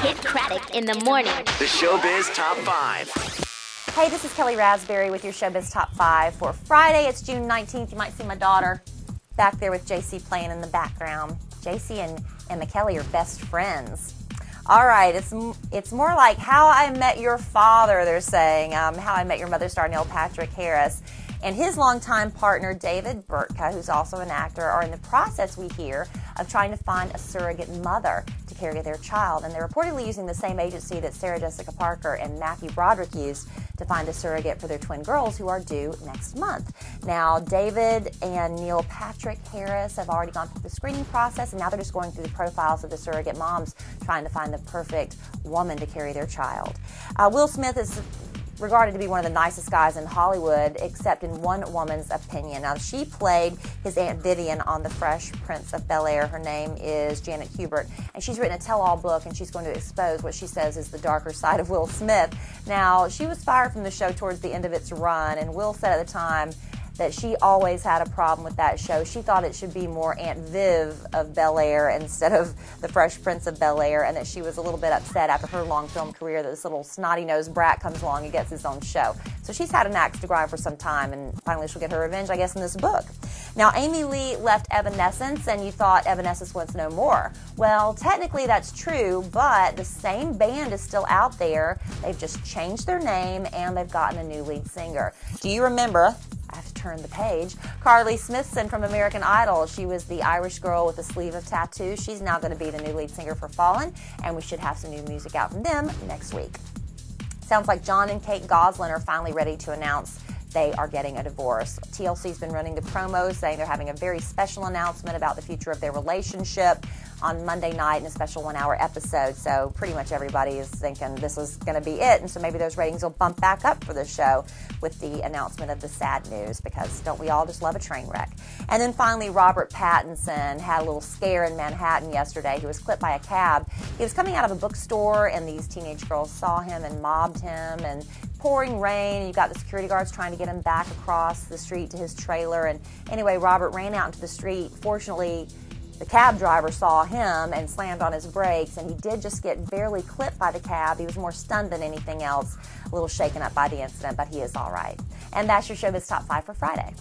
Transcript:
Kidd Kraddick in the morning. The Showbiz Top 5. Hey, this is Kellie Rasberry with your Showbiz Top 5 for Friday. It's June 19th. You might see my daughter back there with JC playing in the background. JC and Emma Kelly are best friends. All right, it's more like How I Met Your Father, they're saying. How I Met Your Mother star Neil Patrick Harris and his longtime partner David Burtka, who's also an actor, are in the process, we hear, of trying to find a surrogate mother to carry their child. And they're reportedly using the same agency that Sarah Jessica Parker and Matthew Broderick used to find a surrogate for their twin girls who are due next month. Now, David and Neil Patrick Harris have already gone through the screening process, and now they're just going through the profiles of the surrogate moms, trying to find the perfect woman to carry their child. Will Smith is regarded to be one of the nicest guys in Hollywood, except in one woman's opinion. Now, she played his Aunt Vivian on The Fresh Prince of Bel-Air. Her name is Janet Hubert, and she's written a tell-all book, and she's going to expose what she says is the darker side of Will Smith. Now, she was fired from the show towards the end of its run, and Will said at the time that she always had a problem with that show. She thought it should be more Aunt Viv of Bel-Air instead of The Fresh Prince of Bel-Air, and that she was a little bit upset after her long film career that this little snotty-nosed brat comes along and gets his own show. So she's had an axe to grind for some time, and finally she'll get her revenge, I guess, in this book. Now, Amy Lee left Evanescence, and you thought Evanescence wants no more. Well, technically that's true, but the same band is still out there. They've just changed their name, and they've gotten a new lead singer. Do you remember, I have to turn the page, Carly Smithson from American Idol? She was the Irish girl with a sleeve of tattoos. She's now going to be the new lead singer for Fallen, and we should have some new music out from them next week. Sounds like John and Kate Gosselin are finally ready to announce they are getting a divorce. TLC's been running the promos saying they're having a very special announcement about the future of their relationship on Monday night in a special 1-hour episode. So pretty much everybody is thinking this is going to be it. And so maybe those ratings will bump back up for the show with the announcement of the sad news, because don't we all just love a train wreck? And then finally, Robert Pattinson had a little scare in Manhattan yesterday. He was clipped by a cab. He was coming out of a bookstore, and these teenage girls saw him and mobbed him, and pouring rain, you've got the security guards trying to get him back across the street to his trailer. And anyway, Robert ran out into the street. Fortunately, the cab driver saw him and slammed on his brakes, and he did just get barely clipped by the cab. He was more stunned than anything else, a little shaken up by the incident, but he is all right. And that's your Showbiz Top 5 for Friday.